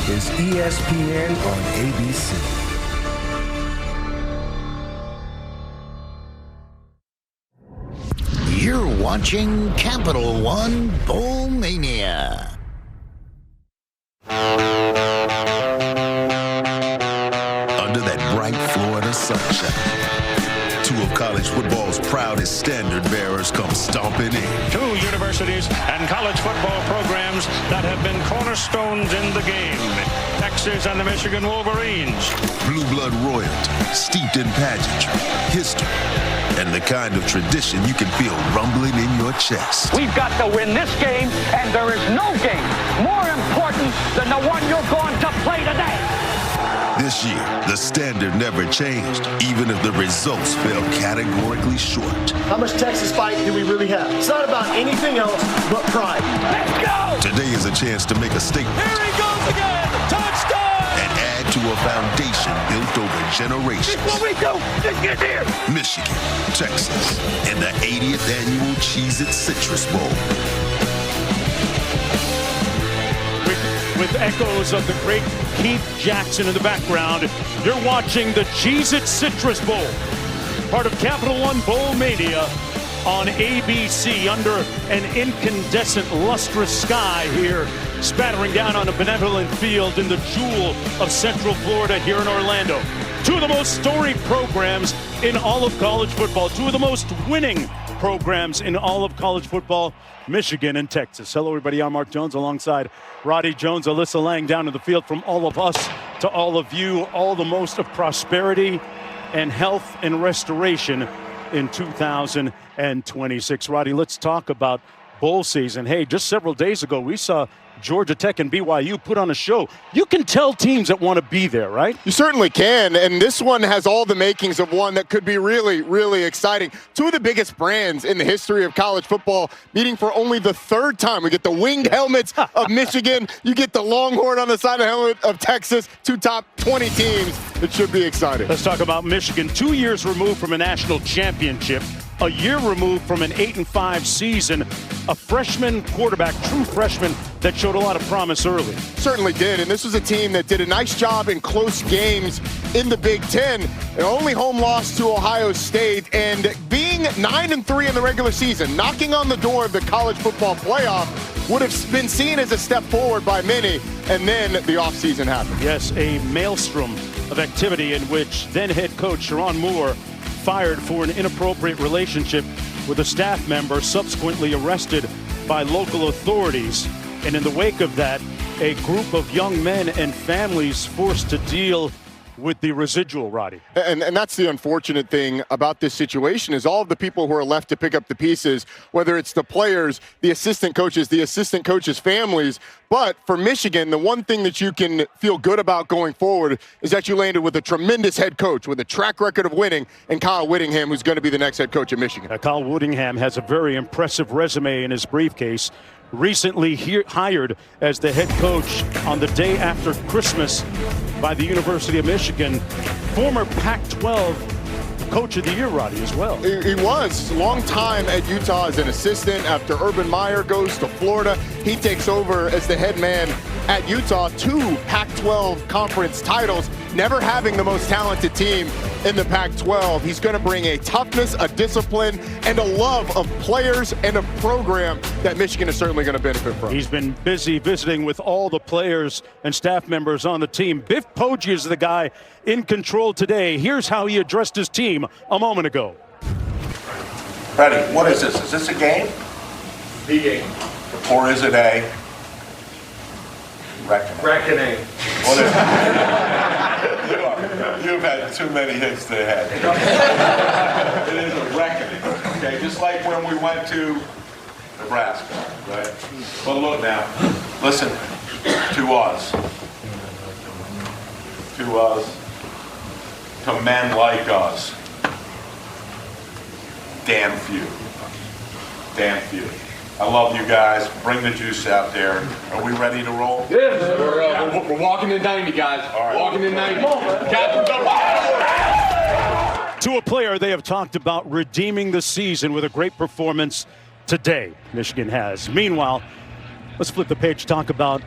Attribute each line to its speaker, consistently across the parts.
Speaker 1: is ESPN on ABC.
Speaker 2: You're watching Capital One Bowl Mania. Under that bright Florida sunshine, two of college football's proudest standard bearers come stomping in.
Speaker 3: Two universities and college football programs that have been cornerstones in the game. Texas and the Michigan Wolverines.
Speaker 2: Blue blood royalty, steeped in pageantry, history, and the kind of tradition you can feel rumbling in your chest.
Speaker 4: We've got to win this game, and there is no game more important than the one you're going to play today.
Speaker 2: This year, the standard never changed, even if the results fell categorically short.
Speaker 5: How much Texas fight do we really have? It's not about anything else but pride.
Speaker 4: Let's go!
Speaker 2: Today is a chance to make a statement.
Speaker 4: Here he goes again! Touchdown!
Speaker 2: And add to a foundation built over generations.
Speaker 4: This is what we do! Let's get here!
Speaker 2: Michigan, Texas, and the 80th annual Cheez-It Citrus Bowl.
Speaker 3: With echoes of the great Keith Jackson in the background, you're watching the Cheez-It Citrus Bowl, part of Capital One Bowl Mania on ABC under an incandescent, lustrous sky here, spattering down on a benevolent field in the jewel of Central Florida here in Orlando. Two of the most storied programs in all of college football, two of the most winning programs in all of college football, Michigan and Texas. Hello, everybody. I'm Mark Jones alongside Roddy Jones, Alyssa Lang down in the field. From all of us to all of you, all the most of prosperity and health and restoration in 2026. Roddy, let's talk about bowl season. Hey, just several days ago, we saw Georgia Tech and BYU put on a show. You can tell teams that want to be there, right?
Speaker 6: You certainly can, and this one has all the makings of one that could be really, really exciting. Two of the biggest brands in the history of college football meeting for only the third time. We get the winged helmets of Michigan. You get the Longhorn on the side of the helmet of Texas. Two top 20 teams. It should be exciting.
Speaker 3: Let's talk about Michigan. 2 years removed from a national championship. A year removed from an 8-5 season, a freshman quarterback, true freshman, that showed a lot of promise early.
Speaker 6: Certainly did, and this was a team that did a nice job in close games in the Big Ten. Their only home loss to Ohio State, and being 9-3 in the regular season, knocking on the door of the college football playoff, would have been seen as a step forward by many, and then the offseason happened.
Speaker 3: Yes, a maelstrom of activity in which then head coach Sharon Moore fired for an inappropriate relationship with a staff member, subsequently arrested by local authorities. And in the wake of that, a group of young men and families forced to deal with the residual, Roddy.
Speaker 6: And that's the unfortunate thing about this situation is all of the people who are left to pick up the pieces, whether it's the players, the assistant coaches' families. But for Michigan, the one thing that you can feel good about going forward is that you landed with a tremendous head coach with a track record of winning, and Kyle Whittingham, who's going to be the next head coach at Michigan.
Speaker 3: Kyle Whittingham has a very impressive resume in his briefcase. Recently hired as the head coach on the day after Christmas by the University of Michigan. Former Pac-12 Coach of the Year, Roddy, as well.
Speaker 6: He was. Long time at Utah as an assistant. After Urban Meyer goes to Florida, he takes over as the head man at Utah. 2 Pac-12 conference titles, never having the most talented team in the Pac-12. He's going to bring a toughness, a discipline, and a love of players and a program that Michigan is certainly going to benefit from.
Speaker 3: He's been busy visiting with all the players and staff members on the team. Biff Poggi is the guy in control today. Here's how he addressed his team a moment ago.
Speaker 7: Ready, what is this? Is this a game?
Speaker 5: The game.
Speaker 7: Or is it a reckoning?
Speaker 5: Reckoning.
Speaker 7: What is it? You've had too many hits to the head. It is a reckoning, okay? Just like when we went to Nebraska, right? But look now, listen, to us, to men like us, damn few. I love you guys. Bring the juice out there. Are we ready to roll?
Speaker 5: Yeah, we're walking in 90, guys.
Speaker 7: All right.
Speaker 5: Walking in 90. Captain's up.
Speaker 3: To a player they have talked about redeeming the season with a great performance today. Michigan has. Meanwhile, let's flip the page, talk about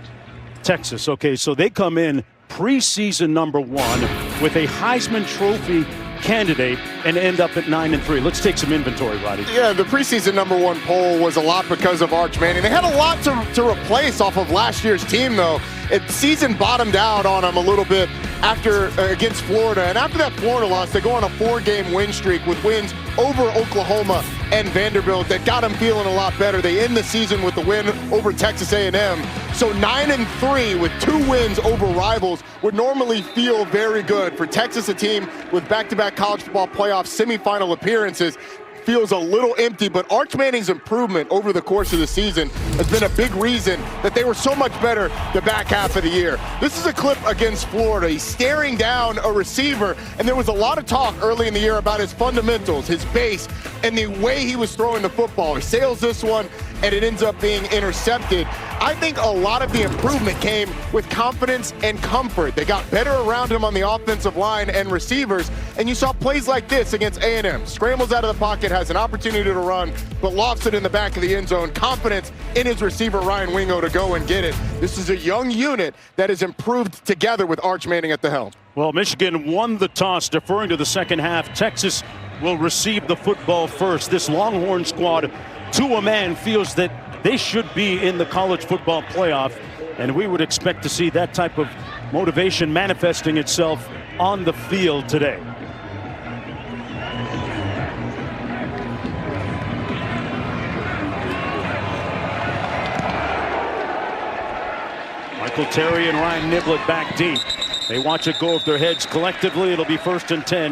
Speaker 3: Texas. Okay, so they come in preseason #1 with a Heisman Trophy candidate and end up at 9-3. Let's take some inventory, Roddy.
Speaker 6: Yeah, the preseason #1 poll was a lot because of Arch Manning. They had a lot to replace off of last year's team, though. Season bottomed out on them a little bit after against Florida. And after that Florida loss, they go on a 4-game win streak with wins over Oklahoma and Vanderbilt that got them feeling a lot better. They end the season with the win over Texas A&M. So 9-3 with 2 wins over rivals would normally feel very good. For Texas, a team with back-to-back college football playoff semifinal appearances, feels a little empty, but Arch Manning's improvement over the course of the season has been a big reason that they were so much better the back half of the year. This is a clip against Florida. He's staring down a receiver, and there was a lot of talk early in the year about his fundamentals, his base, and the way he was throwing the football. He sails this one, and it ends up being intercepted. I think a lot of the improvement came with confidence and comfort. They got better around him on the offensive line and receivers, and you saw plays like this against A&M. Scrambles out of the pocket, has an opportunity to run, but lofts it in the back of the end zone. Confidence in his receiver, Ryan Wingo, to go and get it. This is a young unit that has improved together with Arch Manning at the helm.
Speaker 3: Well, Michigan won the toss, deferring to the second half. Texas will receive the football first. This Longhorn squad, to a man, feels that they should be in the college football playoff, and we would expect to see that type of motivation manifesting itself on the field today. Michael Terry and Ryan Niblett back deep. They watch it go over their heads collectively. It'll be 1st and 10.